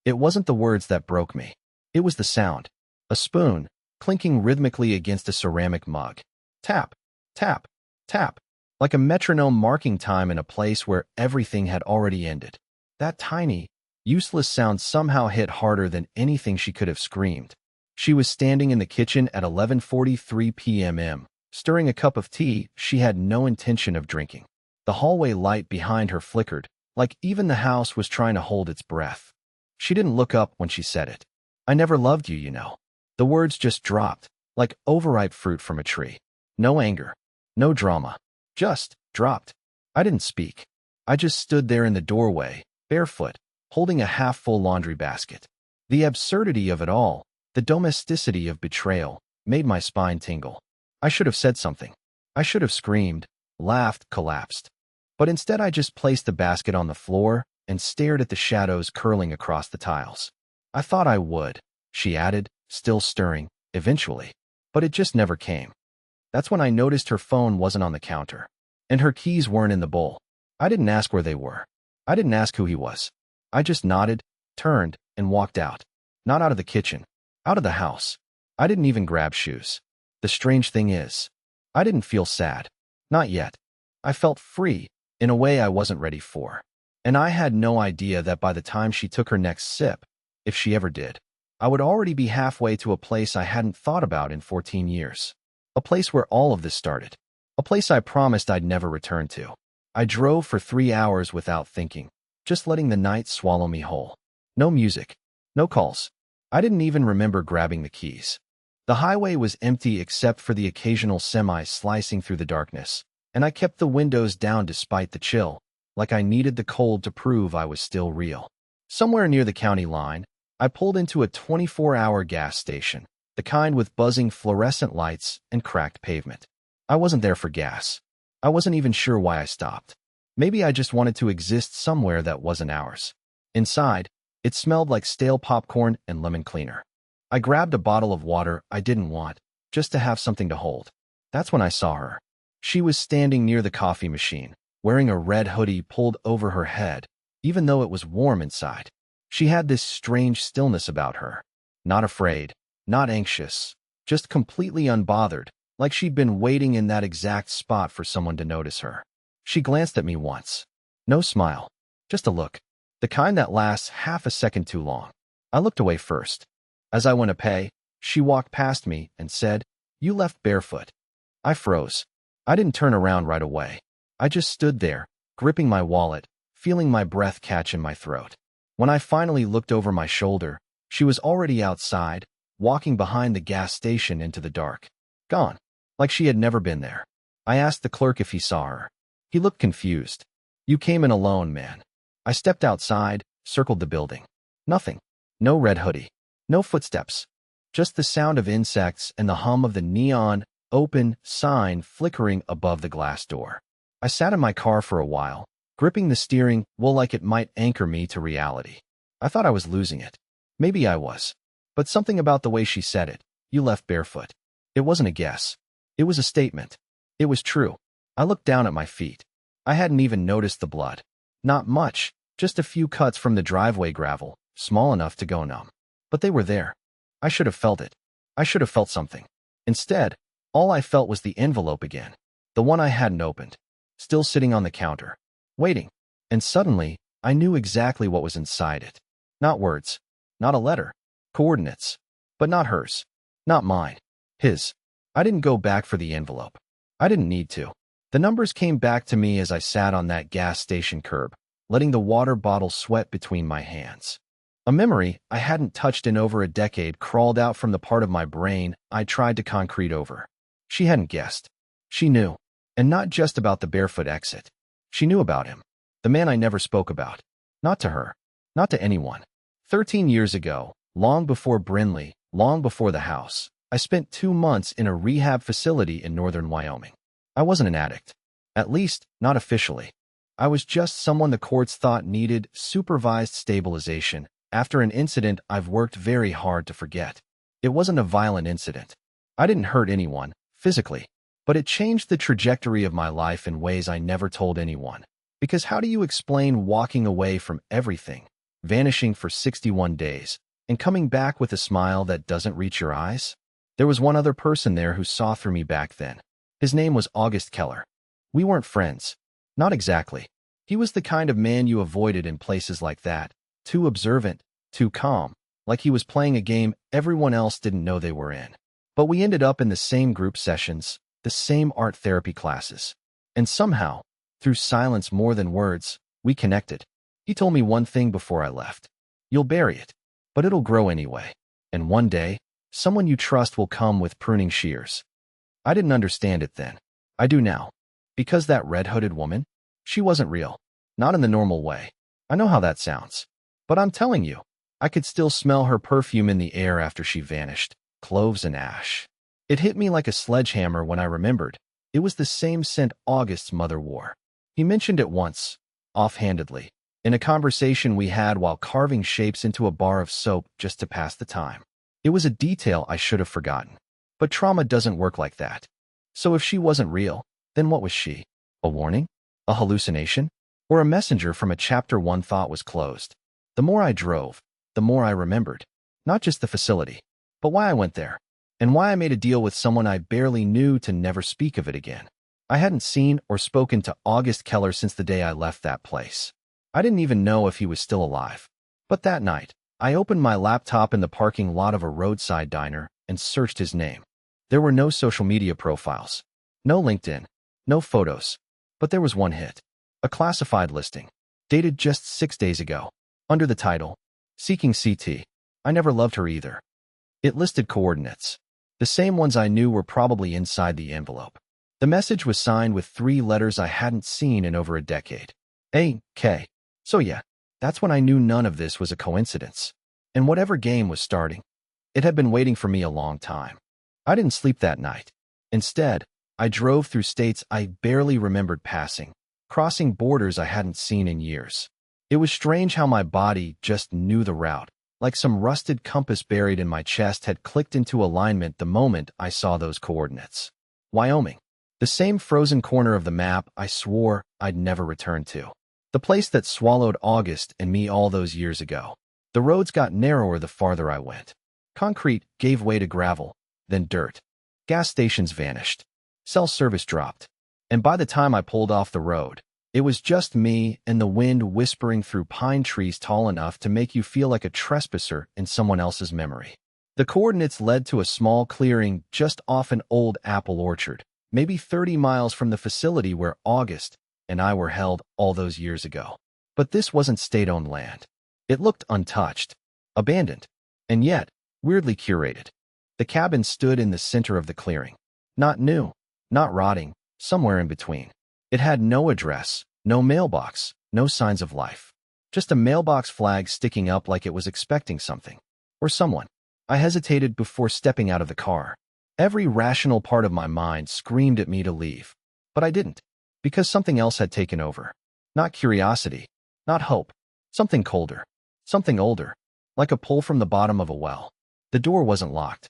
It wasn't the words that broke me. It was the sound. A spoon, clinking rhythmically against a ceramic mug. Tap, tap, tap, like a metronome marking time in a place where everything had already ended. That tiny, useless sound somehow hit harder than anything she could have screamed. She was standing in the kitchen at 11:43 p.m., stirring a cup of tea she had no intention of drinking. The hallway light behind her flickered, like even the house was trying to hold its breath. She didn't look up when she said it. "I never loved you, you know." The words just dropped, like overripe fruit from a tree. No anger, no drama, just dropped. I didn't speak. I just stood there in the doorway, barefoot, holding a half-full laundry basket. The absurdity of it all, the domesticity of betrayal, made my spine tingle. I should have said something. I should have screamed, laughed, collapsed. But instead I just placed the basket on the floor and stared at the shadows curling across the tiles. "I thought I would," she added, still stirring, "eventually." But it just never came. That's when I noticed her phone wasn't on the counter. And her keys weren't in the bowl. I didn't ask where they were. I didn't ask who he was. I just nodded, turned, and walked out. Not out of the kitchen. Out of the house. I didn't even grab shoes. The strange thing is, I didn't feel sad. Not yet. I felt free, in a way I wasn't ready for. And I had no idea that by the time she took her next sip, if she ever did, I would already be halfway to a place I hadn't thought about in 14 years. A place where all of this started. A place I promised I'd never return to. I drove for 3 hours without thinking, just letting the night swallow me whole. No music. No calls. I didn't even remember grabbing the keys. The highway was empty except for the occasional semi slicing through the darkness, and I kept the windows down despite the chill, like I needed the cold to prove I was still real. Somewhere near the county line, I pulled into a 24-hour gas station, the kind with buzzing fluorescent lights and cracked pavement. I wasn't there for gas. I wasn't even sure why I stopped. Maybe I just wanted to exist somewhere that wasn't ours. Inside, it smelled like stale popcorn and lemon cleaner. I grabbed a bottle of water I didn't want, just to have something to hold. That's when I saw her. She was standing near the coffee machine, wearing a red hoodie pulled over her head, even though it was warm inside. She had this strange stillness about her. Not afraid, not anxious, just completely unbothered, like she'd been waiting in that exact spot for someone to notice her. She glanced at me once. No smile, just a look. The kind that lasts half a second too long. I looked away first. As I went to pay, she walked past me and said, "You left barefoot." I froze. I didn't turn around right away. I just stood there, gripping my wallet, feeling my breath catch in my throat. When I finally looked over my shoulder, she was already outside, walking behind the gas station into the dark. Gone. Like she had never been there. I asked the clerk if he saw her. He looked confused. "You came in alone, man." I stepped outside, circled the building. Nothing. No red hoodie. No footsteps. Just the sound of insects and the hum of the neon, open sign flickering above the glass door. I sat in my car for a while, gripping the steering wheel like it might anchor me to reality. I thought I was losing it. Maybe I was. But something about the way she said it, "You left barefoot." It wasn't a guess. It was a statement. It was true. I looked down at my feet. I hadn't even noticed the blood. Not much, just a few cuts from the driveway gravel, small enough to go numb. But they were there. I should have felt it. I should have felt something. Instead, all I felt was the envelope again. The one I hadn't opened. Still sitting on the counter. Waiting. And suddenly, I knew exactly what was inside it. Not words. Not a letter. Coordinates. But not hers. Not mine. His. I didn't go back for the envelope. I didn't need to. The numbers came back to me as I sat on that gas station curb, letting the water bottle sweat between my hands. A memory I hadn't touched in over a decade crawled out from the part of my brain I tried to concrete over. She hadn't guessed. She knew. And not just about the barefoot exit. She knew about him. The man I never spoke about. Not to her. Not to anyone. 13 years ago, long before Brinley, long before the house, I spent 2 months in a rehab facility in northern Wyoming. I wasn't an addict. At least, not officially. I was just someone the courts thought needed supervised stabilization after an incident I've worked very hard to forget. It wasn't a violent incident. I didn't hurt anyone, physically. But it changed the trajectory of my life in ways I never told anyone. Because how do you explain walking away from everything, vanishing for 61 days, and coming back with a smile that doesn't reach your eyes? There was one other person there who saw through me back then. His name was August Keller. We weren't friends. Not exactly. He was the kind of man you avoided in places like that. Too observant, too calm, like he was playing a game everyone else didn't know they were in. But we ended up in the same group sessions, the same art therapy classes. And somehow, through silence more than words, we connected. He told me one thing before I left. You'll bury it, but it'll grow anyway. And one day, someone you trust will come with pruning shears. I didn't understand it then. I do now. Because that red-hooded woman, she wasn't real. Not in the normal way. I know how that sounds. But I'm telling you, I could still smell her perfume in the air after she vanished. Cloves and ash. It hit me like a sledgehammer when I remembered. It was the same scent August's mother wore. He mentioned it once, offhandedly, in a conversation we had while carving shapes into a bar of soap just to pass the time. It was a detail I should have forgotten. But trauma doesn't work like that. So if she wasn't real, then what was she? A warning? A hallucination? Or a messenger from a chapter one thought was closed? The more I drove, the more I remembered. Not just the facility, but why I went there, and why I made a deal with someone I barely knew to never speak of it again. I hadn't seen or spoken to August Keller since the day I left that place. I didn't even know if he was still alive. But that night, I opened my laptop in the parking lot of a roadside diner and searched his name. There were no social media profiles, no LinkedIn, no photos, but there was one hit. A classified listing, dated just 6 days ago, under the title, Seeking CT. I never loved her either. It listed coordinates, the same ones I knew were probably inside the envelope. The message was signed with 3 letters I hadn't seen in over a decade. A.K. So yeah, that's when I knew none of this was a coincidence. And whatever game was starting, it had been waiting for me a long time. I didn't sleep that night. Instead, I drove through states I barely remembered passing, crossing borders I hadn't seen in years. It was strange how my body just knew the route, like some rusted compass buried in my chest had clicked into alignment the moment I saw those coordinates. Wyoming. The same frozen corner of the map I swore I'd never return to. The place that swallowed August and me all those years ago. The roads got narrower the farther I went. Concrete gave way to gravel, then dirt. Gas stations vanished. Cell service dropped. And by the time I pulled off the road, it was just me and the wind whispering through pine trees tall enough to make you feel like a trespasser in someone else's memory. The coordinates led to a small clearing just off an old apple orchard, maybe 30 miles from the facility where August and I were held all those years ago. But this wasn't state-owned land. It looked untouched, abandoned, and yet weirdly curated. The cabin stood in the center of the clearing. Not new, not rotting, somewhere in between. It had no address, no mailbox, no signs of life. Just a mailbox flag sticking up like it was expecting something. Or someone. I hesitated before stepping out of the car. Every rational part of my mind screamed at me to leave. But I didn't. Because something else had taken over. Not curiosity. Not hope. Something colder. Something older. Like a pull from the bottom of a well. The door wasn't locked.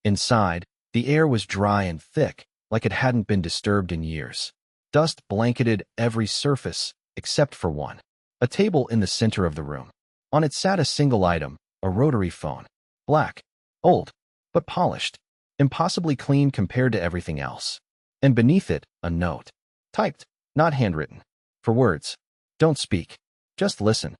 Inside, the air was dry and thick, like it hadn't been disturbed in years. Dust blanketed every surface, except for one. A table in the center of the room. On it sat a single item, a rotary phone. Black. Old. But polished. Impossibly clean compared to everything else. And beneath it, a note. Typed, not handwritten. For words. Don't speak. Just listen.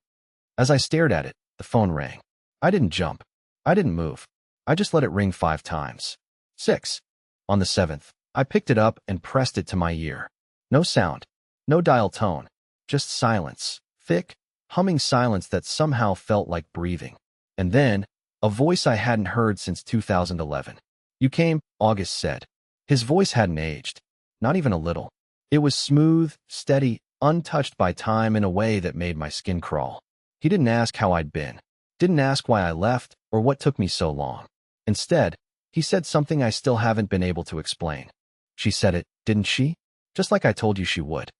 As I stared at it, the phone rang. I didn't jump. I didn't move. I just let it ring 5 times. 6. On the 7th, I picked it up and pressed it to my ear. No sound. No dial tone. Just silence. Thick, humming silence that somehow felt like breathing. And then, a voice I hadn't heard since 2011. You came, August said. His voice hadn't aged. Not even a little. It was smooth, steady, untouched by time in a way that made my skin crawl. He didn't ask how I'd been. Didn't ask why I left or what took me so long. Instead, he said something I still haven't been able to explain. She said it, didn't she? Just like I told you she would.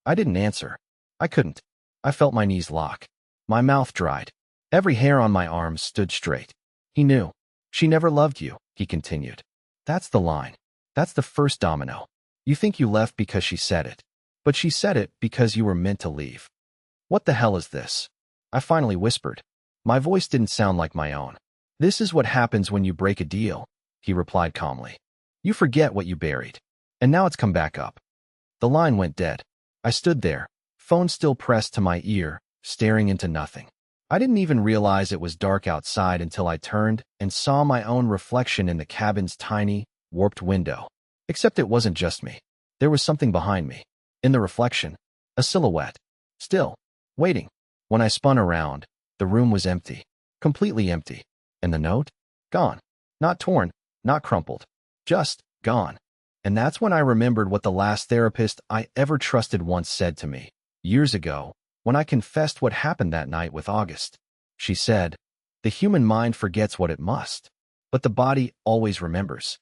I didn't answer. I couldn't. I felt my knees lock. My mouth dried. Every hair on my arms stood straight. He knew. She never loved you, he continued. That's the line. That's the first domino. You think you left because she said it. But she said it because you were meant to leave. What the hell is this? I finally whispered. My voice didn't sound like my own. "This is what happens when you break a deal," he replied calmly. "You forget what you buried. And now it's come back up." The line went dead. I stood there, phone still pressed to my ear, staring into nothing. I didn't even realize it was dark outside until I turned and saw my own reflection in the cabin's tiny, warped window. Except it wasn't just me. There was something behind me. In the reflection, a silhouette. Still, waiting. When I spun around, the room was empty. Completely empty. And the note? Gone. Not torn, not crumpled. Just gone. And that's when I remembered what the last therapist I ever trusted once said to me, years ago, when I confessed what happened that night with August. She said, "The human mind forgets what it must, but the body always remembers."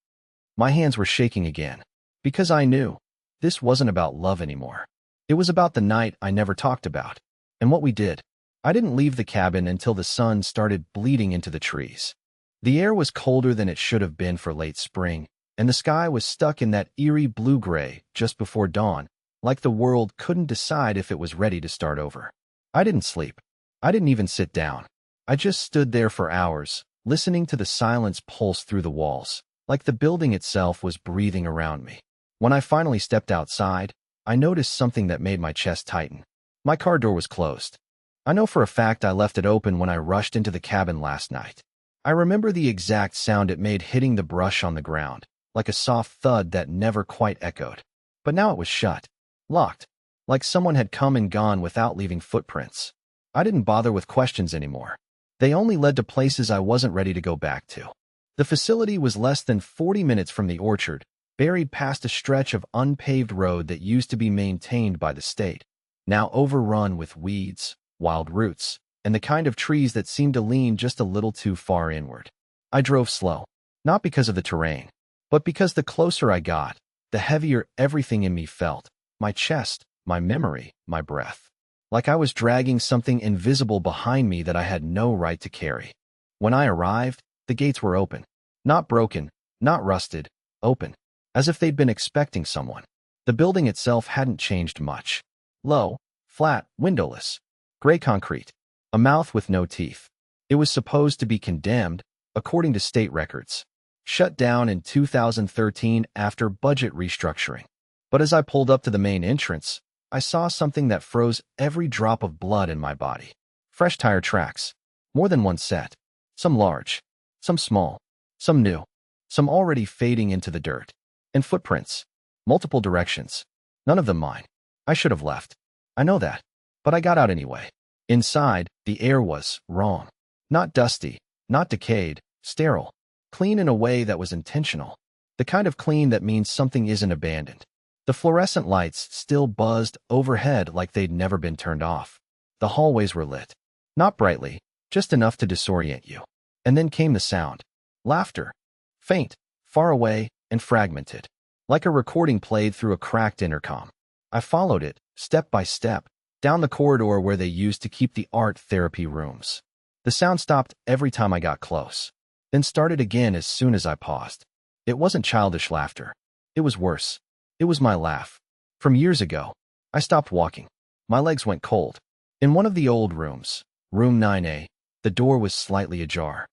My hands were shaking again, because I knew this wasn't about love anymore. It was about the night I never talked about, and what we did. I didn't leave the cabin until the sun started bleeding into the trees. The air was colder than it should have been for late spring, and the sky was stuck in that eerie blue-gray just before dawn, like the world couldn't decide if it was ready to start over. I didn't sleep. I didn't even sit down. I just stood there for hours, listening to the silence pulse through the walls, like the building itself was breathing around me. When I finally stepped outside, I noticed something that made my chest tighten. My car door was closed. I know for a fact I left it open when I rushed into the cabin last night. I remember the exact sound it made hitting the brush on the ground, like a soft thud that never quite echoed. But now it was shut, locked, like someone had come and gone without leaving footprints. I didn't bother with questions anymore. They only led to places I wasn't ready to go back to. The facility was less than 40 minutes from the orchard, buried past a stretch of unpaved road that used to be maintained by the state, now overrun with weeds, wild roots, and the kind of trees that seemed to lean just a little too far inward. I drove slow, not because of the terrain, but because the closer I got, the heavier everything in me felt, my chest, my memory, my breath. Like I was dragging something invisible behind me that I had no right to carry. When I arrived, the gates were open. Not broken, not rusted, open. As if they'd been expecting someone. The building itself hadn't changed much. Low, flat, windowless. Gray concrete. A mouth with no teeth. It was supposed to be condemned, according to state records. Shut down in 2013 after budget restructuring. But as I pulled up to the main entrance, I saw something that froze every drop of blood in my body. Fresh tire tracks. More than one set. Some large. Some small. Some new. Some already fading into the dirt. And footprints. Multiple directions. None of them mine. I should have left. I know that. But I got out anyway. Inside, the air was wrong. Not dusty. Not decayed. Sterile. Clean in a way that was intentional. The kind of clean that means something isn't abandoned. The fluorescent lights still buzzed overhead like they'd never been turned off. The hallways were lit. Not brightly, just enough to disorient you. And then came the sound. Laughter. Faint, far away, and fragmented. Like a recording played through a cracked intercom. I followed it, step by step, down the corridor where they used to keep the art therapy rooms. The sound stopped every time I got close, then started again as soon as I paused. It wasn't childish laughter. It was worse. It was my laugh. From years ago. I stopped walking. My legs went cold. In one of the old rooms, room 9A, the door was slightly ajar.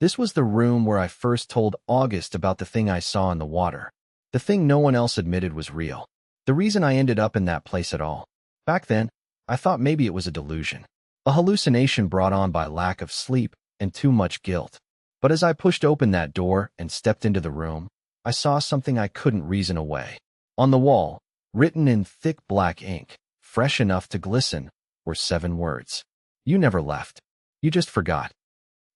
This was the room where I first told August about the thing I saw in the water. The thing no one else admitted was real. The reason I ended up in that place at all. Back then, I thought maybe it was a delusion. A hallucination brought on by lack of sleep and too much guilt. But as I pushed open that door and stepped into the room, I saw something I couldn't reason away. On the wall, written in thick black ink, fresh enough to glisten, were 7 words. You never left. You just forgot.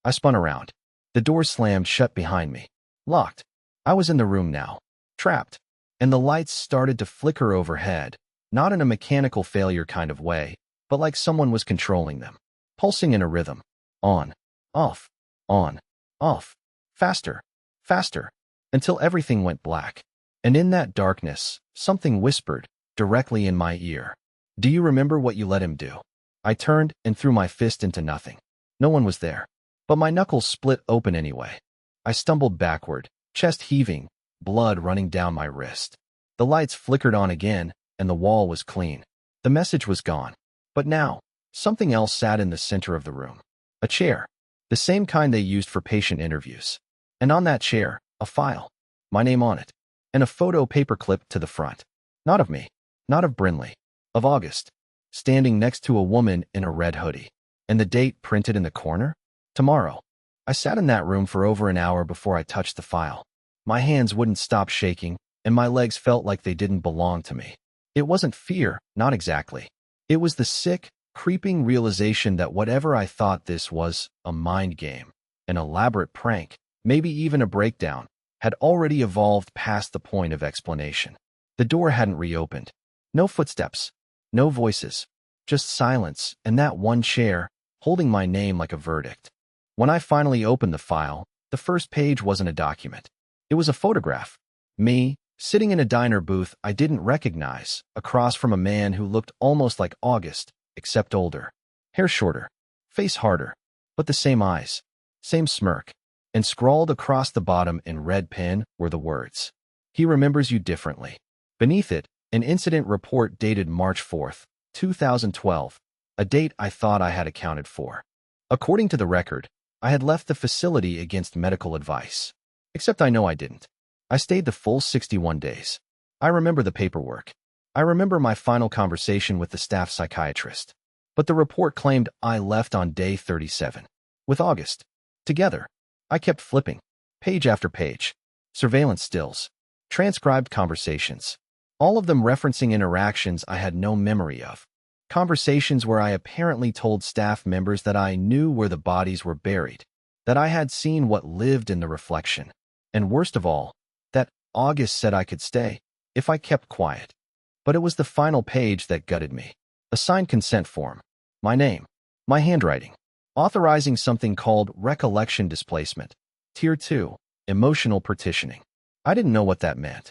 I spun around. The door slammed shut behind me. Locked. I was in the room now. Trapped. And the lights started to flicker overhead, not in a mechanical failure kind of way, but like someone was controlling them. Pulsing in a rhythm. On. Off. On. Off. Faster. Faster. Until everything went black. And in that darkness, something whispered, directly in my ear. Do you remember what you let him do? I turned and threw my fist into nothing. No one was there. But my knuckles split open anyway. I stumbled backward, chest heaving, blood running down my wrist. The lights flickered on again, and the wall was clean. The message was gone. But now, Something else sat in the center of the room. A chair. The same kind they used for patient interviews. And on that chair, a file. My name on it. And a photo paperclip to the front. Not of me. Not of Brinley. Of August. Standing next to a woman in a red hoodie. And the date printed in the corner? Tomorrow. I sat in that room for over an hour before I touched the file. My hands wouldn't stop shaking, and my legs felt like they didn't belong to me. It wasn't fear, not exactly. It was the sick, creeping realization that whatever I thought this was, a mind game, an elaborate prank, maybe even a breakdown, had already evolved past the point of explanation. The door hadn't reopened. No footsteps. No voices. Just silence and that one chair, holding my name like a verdict. When I finally opened the file, the first page wasn't a document. It was a photograph. Me, sitting in a diner booth I didn't recognize, across from a man who looked almost like August, except older. Hair shorter. Face harder. But the same eyes. Same smirk. And scrawled across the bottom in red pen were the words, "He remembers you differently." Beneath it, an incident report dated March 4th, 2012, a date I thought I had accounted for. According to the record, I had left the facility against medical advice. Except I know I didn't. I stayed the full 61 days. I remember the paperwork. I remember my final conversation with the staff psychiatrist. But the report claimed I left on day 37. With August. Together. I kept flipping. Page after page. Surveillance stills. Transcribed conversations. All of them referencing interactions I had no memory of. Conversations where I apparently told staff members that I knew where the bodies were buried, that I had seen what lived in the reflection, and worst of all, that August said I could stay if I kept quiet. But it was the final page that gutted me. A signed consent form. My name. My handwriting. Authorizing something called recollection displacement. Tier 2. Emotional partitioning. I didn't know what that meant.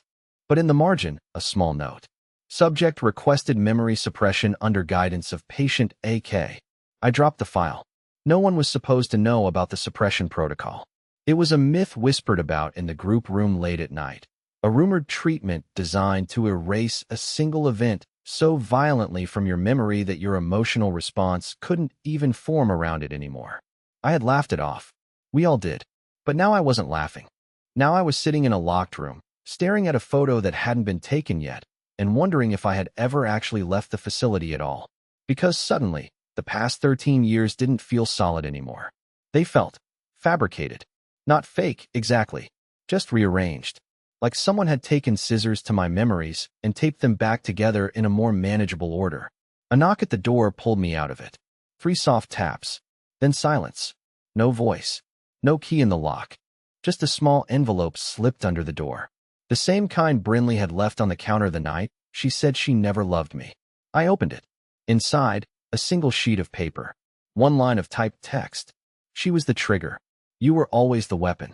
But in the margin, a small note. Subject requested memory suppression under guidance of patient AK. I dropped the file. No one was supposed to know about the suppression protocol. It was a myth whispered about in the group room late at night. A rumored treatment designed to erase a single event so violently from your memory that your emotional response couldn't even form around it anymore. I had laughed it off. We all did. But now I wasn't laughing. Now I was sitting in a locked room, staring at a photo that hadn't been taken yet, and wondering if I had ever actually left the facility at all. Because suddenly, the past 13 years didn't feel solid anymore. They felt fabricated. Not fake, exactly. Just rearranged. Like someone had taken scissors to my memories and taped them back together in a more manageable order. A knock at the door pulled me out of it. 3 soft taps. Then silence. No voice. No key in the lock. Just a small envelope slipped under the door. The same kind Brinley had left on the counter the night she said she never loved me. I opened it. Inside, a single sheet of paper. 1 line of typed text. She was the trigger. You were always the weapon.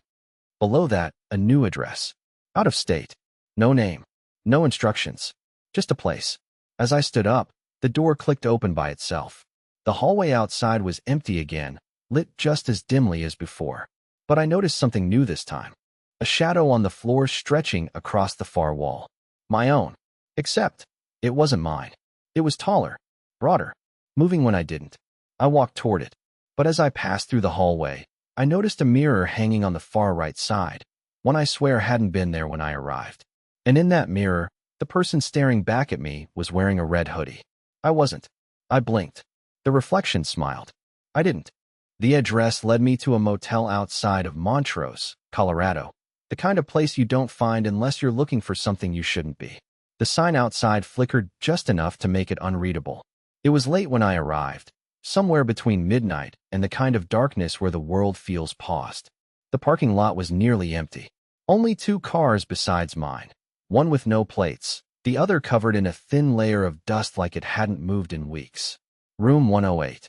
Below that, a new address. Out of state. No name. No instructions. Just a place. As I stood up, the door clicked open by itself. The hallway outside was empty again, lit just as dimly as before. But I noticed something new this time. A shadow on the floor stretching across the far wall. My own. Except, it wasn't mine. It was taller, broader, moving when I didn't. I walked toward it. But as I passed through the hallway, I noticed a mirror hanging on the far right side, one I swear hadn't been there when I arrived. And in that mirror, the person staring back at me was wearing a red hoodie. I wasn't. I blinked. The reflection smiled. I didn't. The address led me to a motel outside of Montrose, Colorado. The kind of place you don't find unless you're looking for something you shouldn't be. The sign outside flickered just enough to make it unreadable. It was late when I arrived, somewhere between midnight and the kind of darkness where the world feels paused. The parking lot was nearly empty. Only 2 cars besides mine. One with no plates, the other covered in a thin layer of dust like it hadn't moved in weeks. Room 108.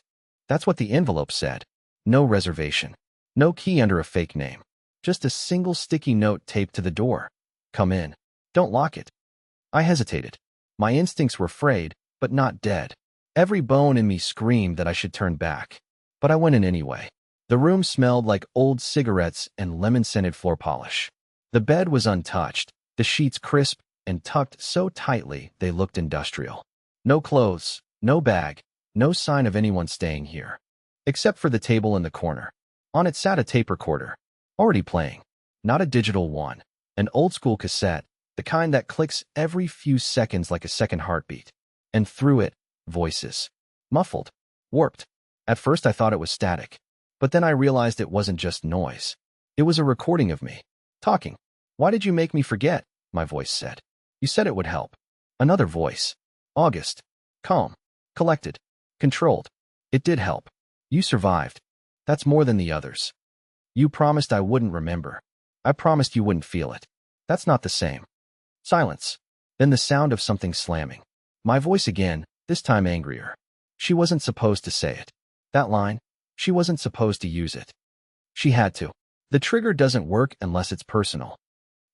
That's what the envelope said. No reservation. No key under a fake name. Just a single sticky note taped to the door. Come in. Don't lock it. I hesitated. My instincts were frayed, but not dead. Every bone in me screamed that I should turn back. But I went in anyway. The room smelled like old cigarettes and lemon-scented floor polish. The bed was untouched, the sheets crisp and tucked so tightly they looked industrial. No clothes, no bag, No sign of anyone staying here. Except for the table in the corner. On it sat a tape recorder. Already playing. Not a digital one. An old-school cassette, the kind that clicks every few seconds like a second heartbeat. And through it, voices. Muffled. Warped. At first I thought it was static. But then I realized it wasn't just noise. It was a recording of me. Talking. "Why did you make me forget?" my voice said. "You said it would help." Another voice. "August. Calm. Collected. Controlled. It did help. You survived. That's more than the others. You promised I wouldn't remember. I promised you wouldn't feel it. That's not the same." Silence. Then the sound of something slamming. My voice again, this time angrier. She wasn't supposed to say it. That line, she wasn't supposed to use it. She had to. The trigger doesn't work unless it's personal.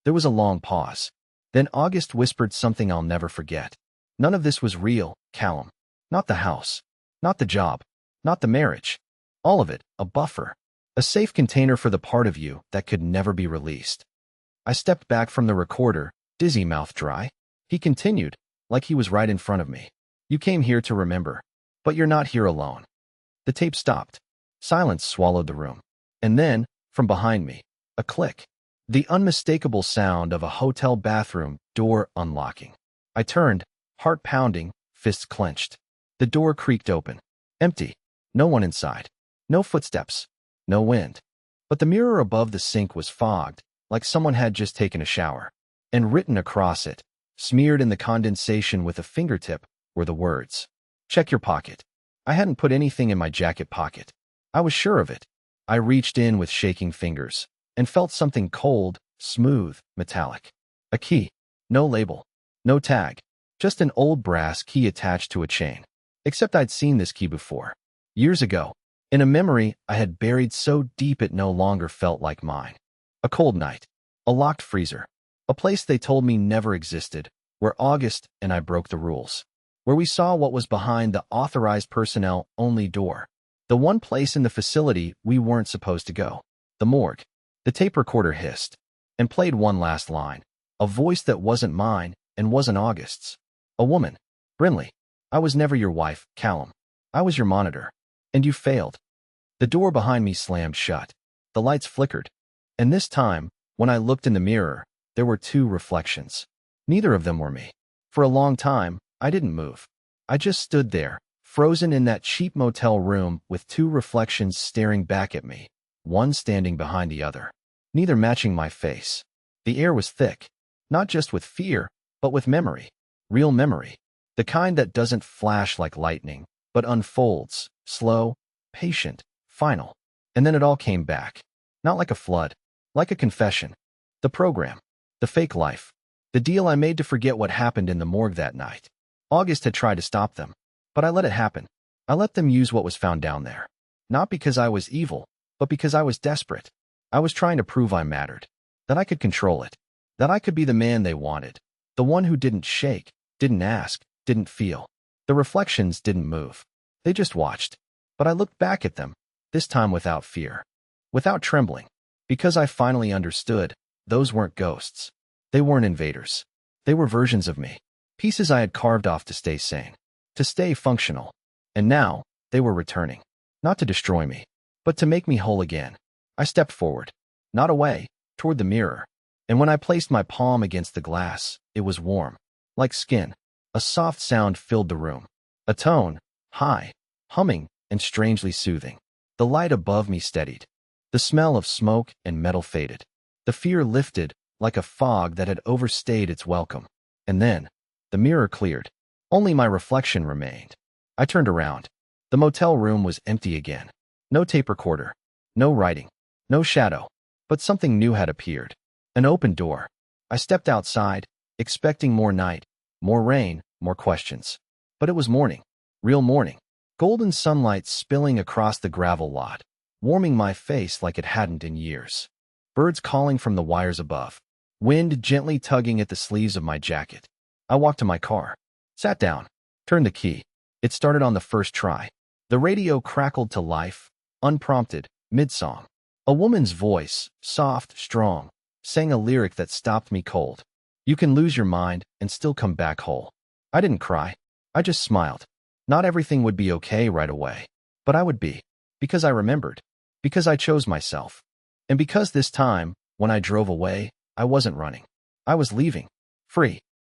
There was a long pause. Then August whispered something I'll never forget. None of this was real, Callum. Not the house. Not the job. Not the marriage. All of it, a buffer. A safe container for the part of you that could never be released. I stepped back from the recorder, dizzy, mouth dry. He continued, like he was right in front of me. "You came here to remember. But you're not here alone." The tape stopped. Silence swallowed the room. And then, from behind me, a click. The unmistakable sound of a hotel bathroom door unlocking. I turned, heart pounding, fists clenched. The door creaked open. Empty. No one inside. No footsteps. No wind. But the mirror above the sink was fogged, like someone had just taken a shower. And written across it, smeared in the condensation with a fingertip, were the words, "Check your pocket." I hadn't put anything in my jacket pocket. I was sure of it. I reached in with shaking fingers and felt something cold, smooth, metallic. A key. No label. No tag. Just an old brass key attached to a chain. Except I'd seen this key before. Years ago. In a memory I had buried so deep it no longer felt like mine. A cold night. A locked freezer. A place they told me never existed, where August and I broke the rules. Where we saw what was behind the authorized personnel only door. The one place in the facility we weren't supposed to go. The morgue. The tape recorder hissed and played one last line. A voice that wasn't mine and wasn't August's. A woman. "Brinley, I was never your wife, Callum. I was your monitor. And you failed." The door behind me slammed shut. The lights flickered. And this time, when I looked in the mirror, there were two reflections. Neither of them were me. For a long time, I didn't move. I just stood there, frozen in that cheap motel room with two reflections staring back at me, one standing behind the other, neither matching my face. The air was thick, not just with fear, but with memory. Real memory. The kind that doesn't flash like lightning, but unfolds, slow, patient, final. And then it all came back. Not like a flood, like a confession. The program. The fake life. The deal I made to forget what happened in the morgue that night. August had tried to stop them, but I let it happen. I let them use what was found down there. Not because I was evil, but because I was desperate. I was trying to prove I mattered. That I could control it. That I could be the man they wanted. The one who didn't shake, didn't ask, didn't feel. The reflections didn't move. They just watched. But I looked back at them, this time without fear. Without trembling. Because I finally understood, those weren't ghosts. They weren't invaders. They were versions of me. Pieces I had carved off to stay sane. To stay functional. And now, they were returning. Not to destroy me, but to make me whole again. I stepped forward. Not away, toward the mirror. And when I placed my palm against the glass, it was warm. Like skin. A soft sound filled the room. A tone, high, humming, and strangely soothing. The light above me steadied. The smell of smoke and metal faded. The fear lifted, like a fog that had overstayed its welcome. And then, the mirror cleared. Only my reflection remained. I turned around. The motel room was empty again. No tape recorder. No writing. No shadow. But something new had appeared. An open door. I stepped outside, expecting more night, more rain, more questions. But it was morning. Real morning. Golden sunlight spilling across the gravel lot, warming my face like it hadn't in years. Birds calling from the wires above. Wind gently tugging at the sleeves of my jacket. I walked to my car. Sat down. Turned the key. It started on the first try. The radio crackled to life, unprompted, mid-song. A woman's voice, soft, strong, sang a lyric that stopped me cold. "You can lose your mind and still come back whole." I didn't cry. I just smiled. Not everything would be okay right away, but I would be. Because I remembered. Because I chose myself. And because this time, when I drove away, I wasn't running. I was leaving. Free.